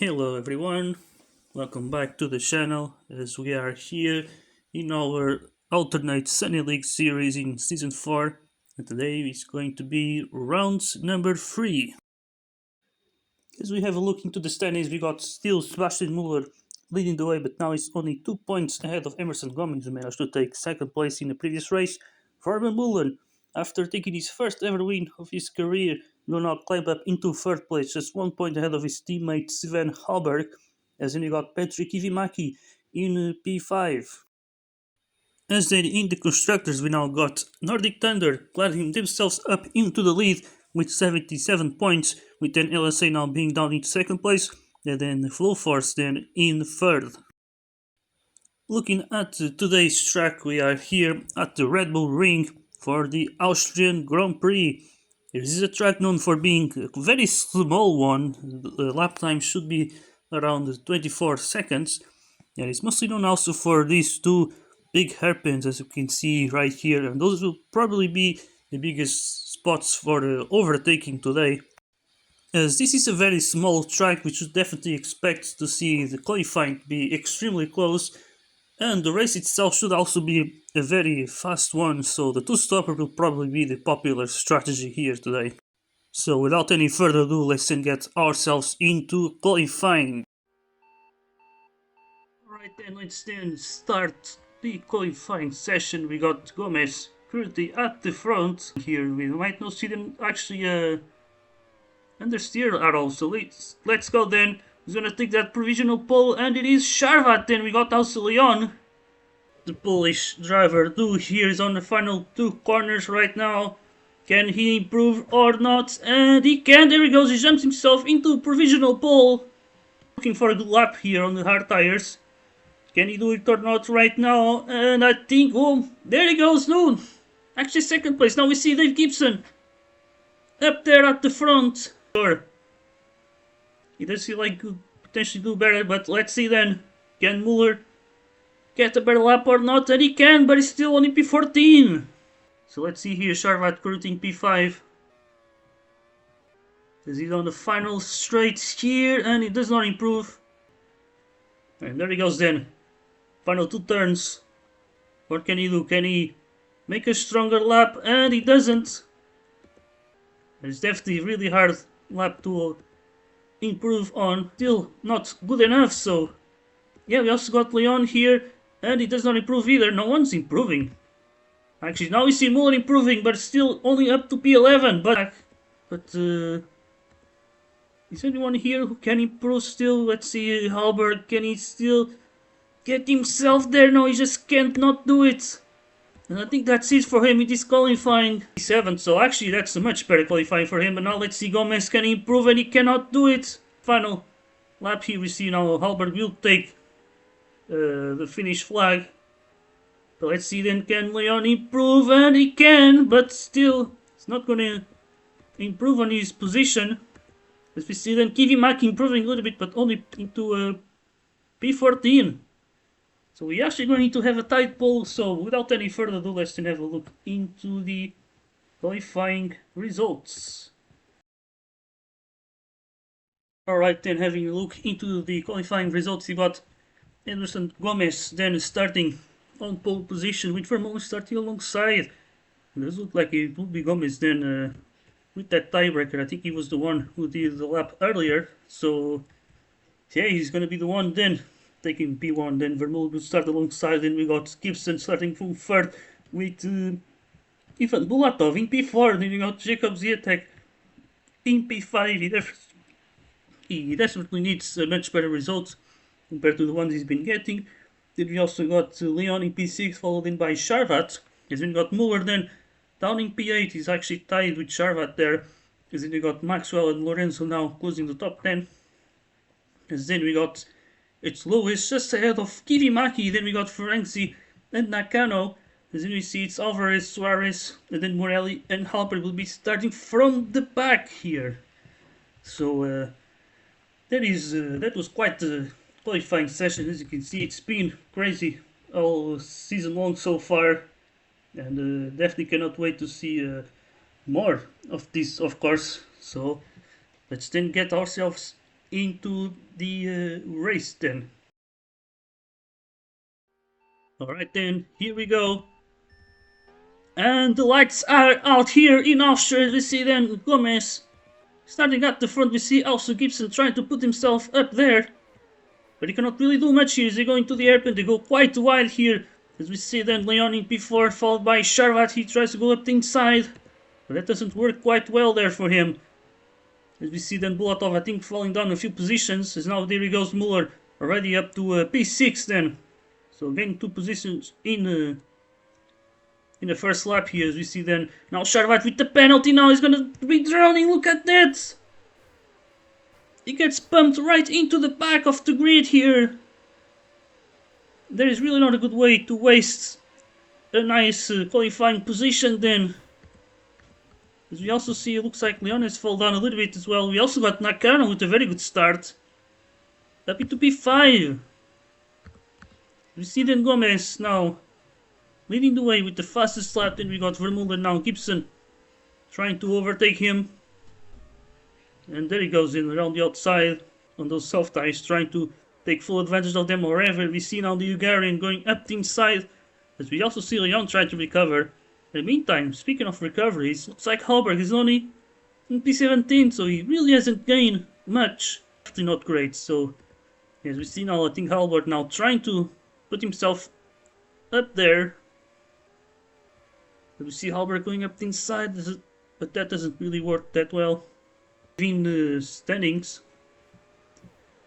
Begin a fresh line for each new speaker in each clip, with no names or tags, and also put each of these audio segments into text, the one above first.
Hello everyone, welcome back to the channel as we are here in our alternate Sunny League series in season 4, and today is going to be round number 3. As we have a look into the standings, we got still Sebastian Muller leading the way, but now he's only 2 points ahead of Emerson Gomez, who managed to take second place in the previous race. Fabian Muller, after taking his first ever win of his career, will now climb up into third place, just 1 point ahead of his teammate Sven Halberg, as then you got Patrick Ivimaki in P5. As then in the constructors, we now got Nordic Thunder gliding themselves up into the lead with 77 points, with then LSA now being down in second place, and then Flow Force then in third. Looking at today's track, we are here at the Red Bull Ring for the Austrian Grand Prix. This is a track known for being a very small one. The lap time should be around 24 seconds. And it's mostly known also for these two big hairpins, as you can see right here. And those will probably be the biggest spots for the overtaking today. As this is a very small track, we should definitely expect to see the qualifying be extremely close. And the race itself should also be a very fast one, so the two-stopper will probably be the popular strategy here today. So without any further ado, let's then get ourselves into qualifying. Alright then, let's then start the qualifying session. We got Gomez currently at the front. Here we might not see them actually understeer at all, so let's go then. Who's gonna take that provisional pole, and it is Sharvat. Then we got also Leon. The Polish driver do here is on the final two corners right now. Can he improve or not? And he can. There he goes. He jumps himself into provisional pole. Looking for a good lap here on the hard tires. Can he do it or not right now? And I think, oh, there he goes. No, actually second place. Now we see Dave Gibson up there at the front. Sure. He does feel like could potentially do better, but let's see then. Can Muller get a better lap or not? And he can, but he's still only P14. So let's see here, Sharvat cruising P5. As he's on the final straight here, and he does not improve. And there he goes then. Final two turns. What can he do? Can he make a stronger lap? And he doesn't. It's definitely a really hard lap to improve on. Still not good enough, so yeah, we also got Leon here, and he does not improve either. No one's improving. Actually, now we see Muller improving, but still only up to P11. But is anyone here who can improve still? Let's see, Halberg, can he still get himself there? No, he just can't not do it. And I think that's it for him. It is qualifying P7, so actually that's a much better qualifying for him. But now let's see, Gomez can he improve, and he cannot do it. Final lap here we see now Halberg will take the finish flag. But let's see then, can Leon improve? And he can, but still it's not gonna improve on his position. As we see then, Kivimaki improving a little bit, but only into P14. So we're actually going to have a tight pole. So without any further ado, let's then have a look into the qualifying results. Alright then, having a look into the qualifying results, we got Emerson Gomez then starting on pole position with Vermeulen starting alongside. It does look like it would be Gomez then with that tiebreaker. I think he was the one who did the lap earlier. So yeah, he's going to be the one then taking P1. Then Vermeulen will start alongside. Then we got Gibson starting from third with Ivan Bulatov in P4. Then we got Jacob Zietek in P5. He definitely needs a much better result compared to the ones he's been getting. Then we also got Leon in P6, followed in by Sharvat. As then we got Muller then down in P8. He's actually tied with Sharvat there. As then we got Maxwell and Lorenzo now closing the top 10. As then we got it's Lewis just ahead of Kivimaki. Then we got Ferenczi and Nakano. As then we see it's Alvarez, Suarez, and then Morelli and Halper will be starting from the back here. So that was quite a qualifying session. As you can see, it's been crazy all season long so far, and definitely cannot wait to see more of this, of course. So let's then get ourselves into the race then. Alright then, here we go. And the lights are out here in Austria. We see then Gomez starting at the front. We see also Gibson trying to put himself up there. But he cannot really do much here. As they go into the airplane, they go quite wide here. As we see then Leon in P4 followed by Sharvat. He tries to go up the inside. But that doesn't work quite well there for him. As we see then Bulatov, I think, falling down a few positions. As now there he goes Muller, already up to P6 then. So gaining 2 positions in the first lap here. As we see then now Sharvat with the penalty. Now he's gonna be drowning. Look at that! He gets pumped right into the back of the grid here. There is really not a good way to waste a nice qualifying position then. As we also see, it looks like Leon has fallen down a little bit as well. We also got Nakano with a very good start. Up into P5. We see then Gomez now leading the way with the fastest lap. Then we got Vermeulen now. Gibson trying to overtake him. And there he goes in around the outside on those soft tires, trying to take full advantage of them. However, we see now the Hungarian going up the inside. As we also see Leon trying to recover. In the meantime, speaking of recoveries, looks like Hallberg is only in P17, so he really hasn't gained much. Actually not great, so as we see now, I think Hallberg now trying to put himself up there. And we see Hallberg going up the inside, but that doesn't really work that well. In the standings,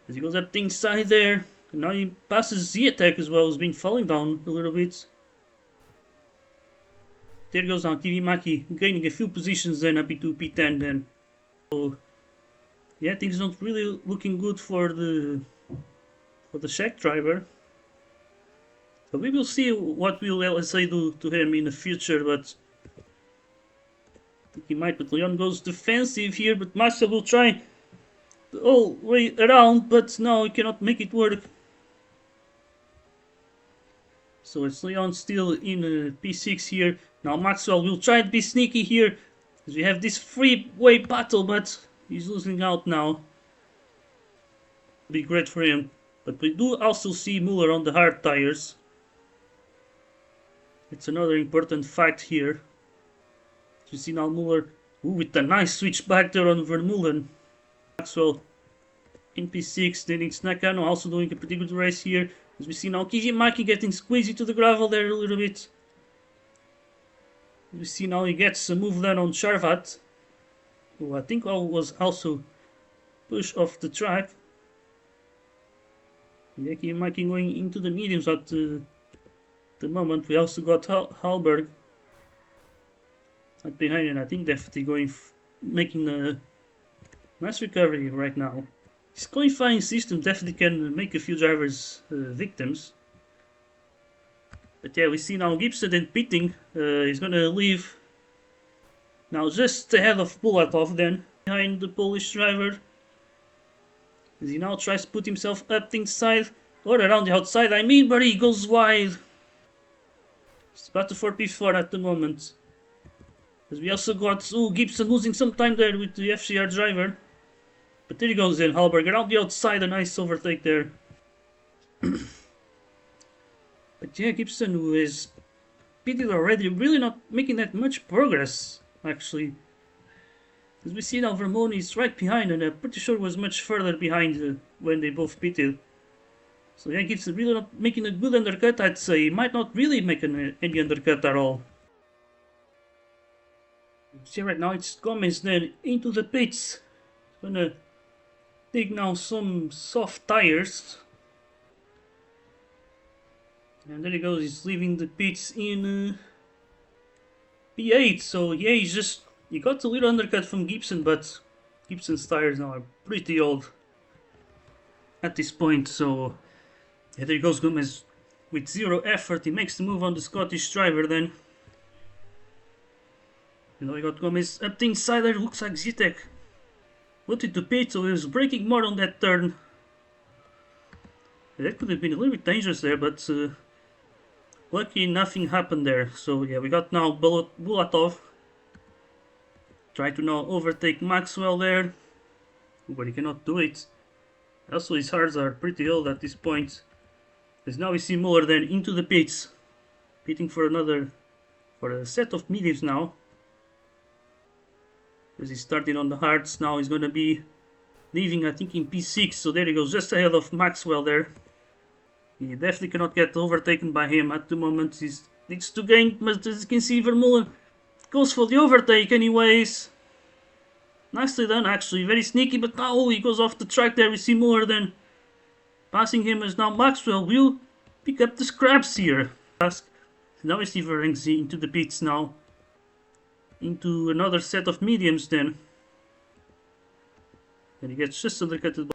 as he goes up the inside there, and now he passes Z-Attack as well, has been falling down a little bit. There goes now Kivimaki, gaining a few positions then up into P10 then. So yeah, things not really looking good for the Czech driver. So we will see what will LSA do to him in the future, but I think he might. But Leon goes defensive here, but Marcel will try the whole way around, but no, he cannot make it work. So it's Leon still in P6 here. Now Maxwell will try to be sneaky here, as we have this freeway battle, but he's losing out now. Be great for him. But we do also see Muller on the hard tires. It's another important fact here. You see now Muller with a nice switch back there on Vermeulen. Maxwell in P6, then it's Nakano also doing a pretty good race here. As we see now Kijimaki getting squeezy to the gravel there a little bit. We see now he gets a move then on Sharvat, who I think was also pushed off the track. Yeah, Kijimaki going into the mediums at the moment. We also got Hallberg right behind, and I think definitely making a nice recovery right now. This qualifying system definitely can make a few drivers victims. But yeah, we see now Gibson then pitting. He's gonna leave now just ahead of Bulatov then, behind the Polish driver. As he now tries to put himself up the inside, or around the outside I mean, but he goes wide. It's battle for P4 at the moment. As we also got Gibson losing some time there with the FCR driver. But there he goes then, Hallberg around the outside, a nice overtake there. But yeah, Gibson, who is pitted already, really not making that much progress, actually. As we see now, Vermeulen is right behind, and I'm pretty sure was much further behind when they both pitted. So yeah, Gibson really not making a good undercut, I'd say. He might not really make any undercut at all. See right now, it's Gomez then into the pits. Gonna take now some soft tires. And there he goes, he's leaving the pits in P8. So yeah, he got a little undercut from Gibson, but Gibson's tires now are pretty old at this point. So yeah, there goes Gomez with zero effort. He makes the move on the Scottish driver then. You know, he got Gomez up the inside there. Looks like Zitek wanted to pit, so he was braking more on that turn. That could have been a little bit dangerous there, but lucky nothing happened there. So yeah, we got now Bulatov try to now overtake Maxwell there, but he cannot do it. Also, his hearts are pretty old at this point. As now we see Muller then into the pits, pitting for a set of mediums now. As he's starting on the hards, now he's gonna be leaving, I think, in P6. So there he goes, just ahead of Maxwell there. He definitely cannot get overtaken by him at the moment. He needs to gain, but as you can see, Vermeulen goes for the overtake anyways. Nicely done, actually, very sneaky, but now he goes off the track there. We see Muller then passing him as now Maxwell will pick up the scraps here. Now we see Ferenczi into the pits now. Into another set of mediums then. And he gets just undercutted.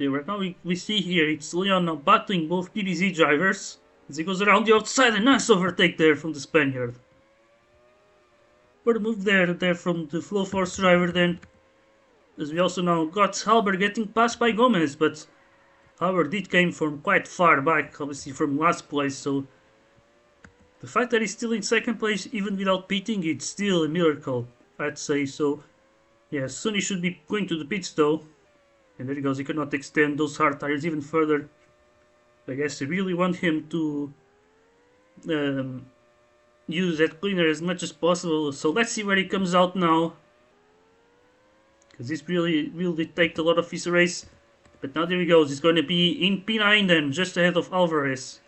Right now we see here it's Leon now battling both PBZ drivers. As he goes around the outside, a nice overtake there from the Spaniard. What a move there from the Flow Force driver then. As we also now got Halber getting passed by Gomez, but Halber did came from quite far back, obviously from last place, so the fact that he's still in second place even without pitting, it's still a miracle, I'd say. So yeah, soon he should be going to the pits though. And there he goes, he cannot extend those hard tires even further. I guess they really want him to use that cleaner as much as possible. So let's see where he comes out now. Because this really will dictate a lot of his race. But now there he goes, he's going to be in P9 then, just ahead of Alvarez.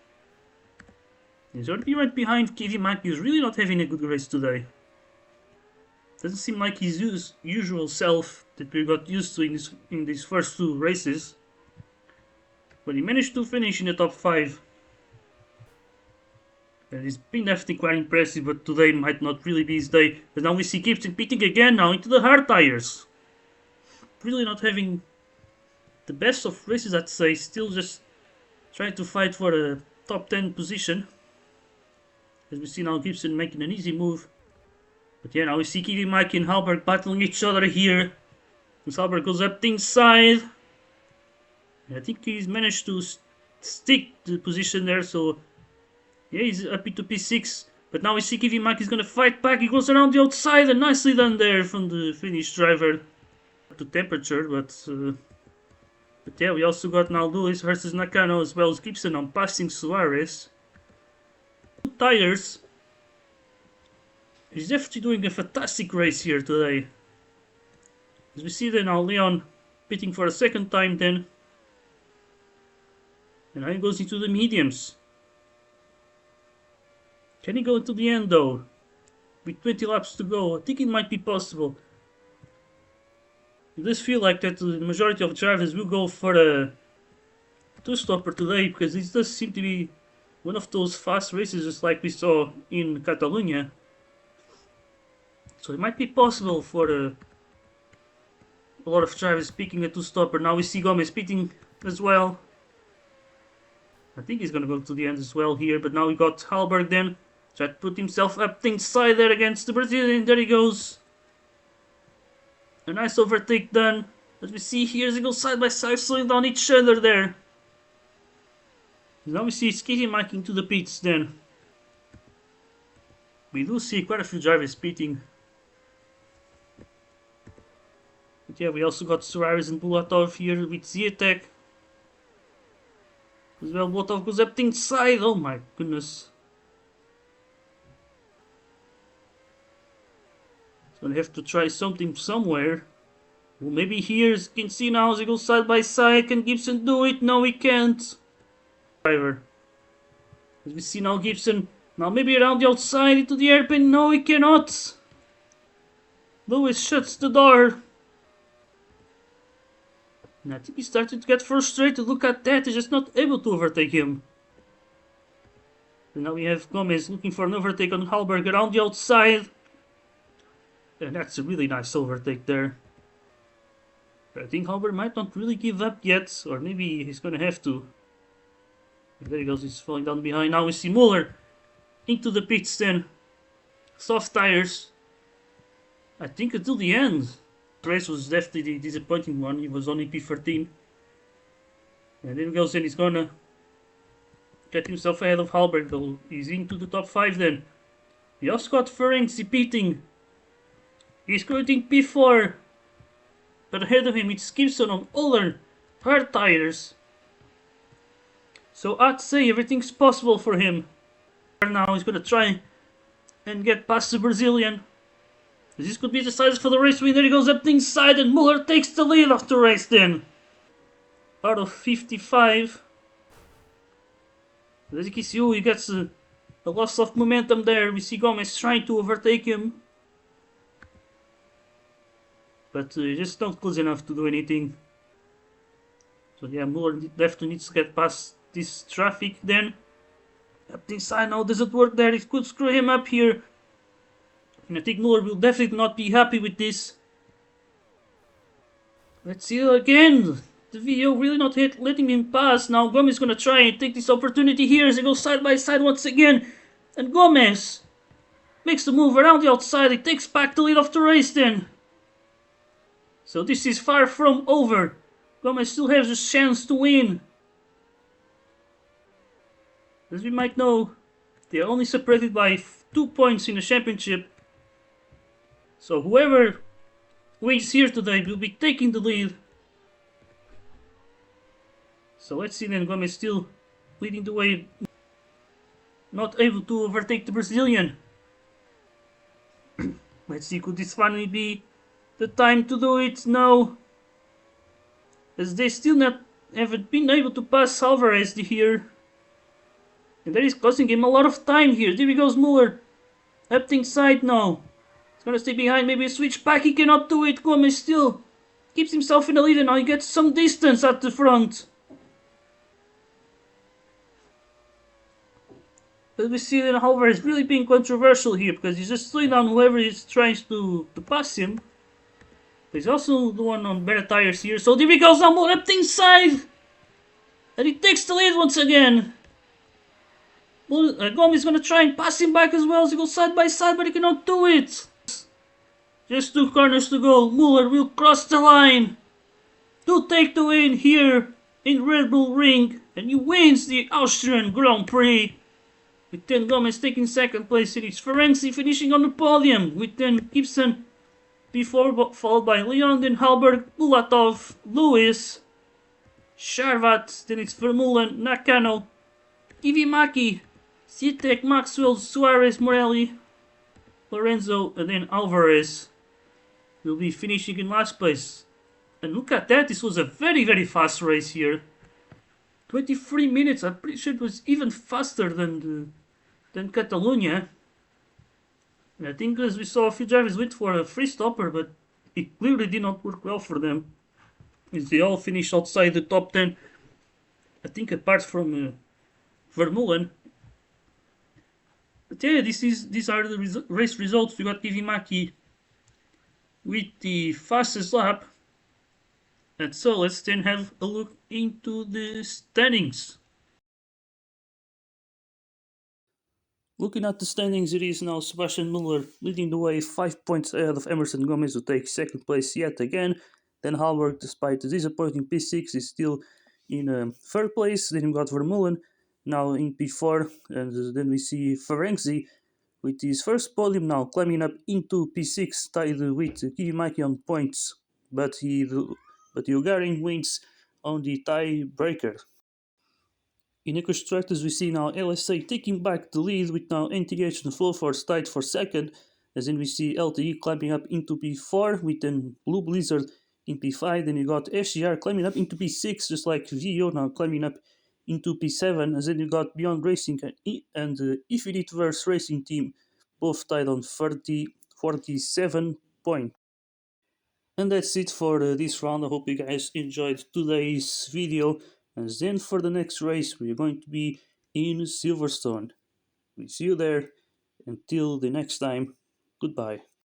He's going to be right behind Kevin Mack, who's really not having a good race today. Doesn't seem like his usual self that we got used to in these first two races. But he managed to finish in the top 5. And he's been definitely quite impressive, but today might not really be his day. But now we see Gibson pitting again now into the hard tires. Really not having the best of races, I'd say. Still just trying to fight for a top 10 position. As we see now Gibson making an easy move. But yeah, now we see Kevin Mike and Halberg battling each other here. As Halberg goes up the inside. And I think he's managed to stick the position there, so yeah, he's up into P6. But now we see Kevin Mike is gonna fight back. He goes around the outside and nicely done there from the Finnish driver. To temperature, but yeah, we also got now Lewis versus Nakano as well as Gibson on passing Suarez. Tires. He's definitely doing a fantastic race here today. As we see then now Leon pitting for a second time then. And now he goes into the mediums. Can he go into the end though? With 20 laps to go, I think it might be possible. It does feel like that the majority of drivers will go for a two-stopper today, because this does seem to be one of those fast races just like we saw in Catalonia. So it might be possible for a lot of drivers picking a two-stopper. Now we see Gomez pitting as well. I think he's gonna go to the end as well here, but now we got Halberg then. Tried to put himself up the inside there against the Brazilian. There he goes. A nice overtake done. As we see here, as they go side by side, slowing down each other there. Now we see Skitty Mike into the pits then. We do see quite a few drivers pitting. But yeah, we also got Suarez and Bulatov here with Z-Attack. As well, Bulatov goes up the inside. Oh my goodness. Gonna have to try something somewhere. Well, maybe here, as you can see now, as they go side by side. Can Gibson do it? No, he can't. Driver. As we see now, Gibson. Now maybe around the outside into the airplane. No, he cannot. Lewis shuts the door. And I think he started to get frustrated. Look at that. He's just not able to overtake him. And now we have Gomez looking for an overtake on Halberg around the outside. And that's a really nice overtake there. But I think Halber might not really give up yet, or maybe he's gonna have to. There he goes, he's falling down behind. Now we see Muller into the pits then. Soft tires. I think until the end. The race was definitely the disappointing one. He was only P13. And then he goes and he's gonna get himself ahead of Halber though. He's into the top 5 then. We also got Ferenczi pitting. He's quoting P4. but ahead of him it's Gibson on older, hard tires. So I'd say everything's possible for him. Now he's gonna try and get past the Brazilian. This could be decisive for the race win. There he goes up the inside, and Muller takes the lead of the race then. Out of 55. As you can see, he gets a loss of momentum there. We see Gomez trying to overtake him. But just not close enough to do anything. So yeah, Muller definitely needs to get past this traffic then. Up the inside now doesn't work there. It could screw him up here. And I think Muller will definitely not be happy with this. Let's see again. The video really not letting him pass. Now Gomez is gonna try and take this opportunity here as they go side by side once again. And Gomez makes the move around the outside. He takes back the lead of the race then. So this is far from over. Gomez still has a chance to win. As we might know, they are only separated by 2 points in the championship. So whoever wins here today will be taking the lead. So let's see then, Gomez still leading the way. Not able to overtake the Brazilian. Let's see, could this finally be the time to do it? No. As they still haven't been able to pass Alvarez here. And that is costing him a lot of time here. There he goes, Muller. Up the inside now. He's gonna stay behind, maybe a switch back. He cannot do it. Gomez still keeps himself in the lead and now he gets some distance at the front. But we see that Alvarez really being controversial here because he's just slowing down whoever is trying to pass him. But he's also the one on better tires here. So there he goes, now Muller up the inside. And he takes the lead once again. Gomez is going to try and pass him back as well as he goes side by side, but he cannot do it. Just 2 corners to go. Muller will cross the line to take the win here in Red Bull Ring. And he wins the Austrian Grand Prix. With then Gomez taking second place. It is Ferenczi finishing on the podium. With then Gibson followed by Leon, then Halberg, Bulatov, Lewis, Sharvat, then it's Vermeulen, Nakano, Kivimaki, Sitek, Maxwell, Suarez, Morelli, Lorenzo, and then Alvarez will be finishing in last place. And look at that, this was a very, very fast race here. 23 minutes, I'm pretty sure it was even faster than Catalonia. And I think as we saw a few drivers went for a free stopper, but it clearly did not work well for them. As they all finished outside the top 10. I think apart from Vermeulen. But yeah, these are the race results. We got Kivimaki with the fastest lap. And so let's then have a look into the standings. Looking at the standings, it is now Sebastian Muller leading the way 5 points ahead of Emerson Gomez, who takes second place yet again. Then Halberg, despite the disappointing P6, is still in third place. Then we got Vermeulen now in P4, and then we see Ferenczi with his first podium now climbing up into P6, tied with Kivimaki on points, but the Hungarian wins on the tiebreaker. In the constructors, we see now LSA taking back the lead with now NTH and Flowforce tied for second, as then we see LTE climbing up into P4 with then Blue Blizzard in P5. Then you got SGR climbing up into P6, just like VO now climbing up into P7, as then you got Beyond Racing and Ifiditverse Racing Team both tied on 47 points. And that's it for this round. I hope you guys enjoyed today's video. And then for the next race, we're going to be in Silverstone. We see you there. Until the next time, goodbye.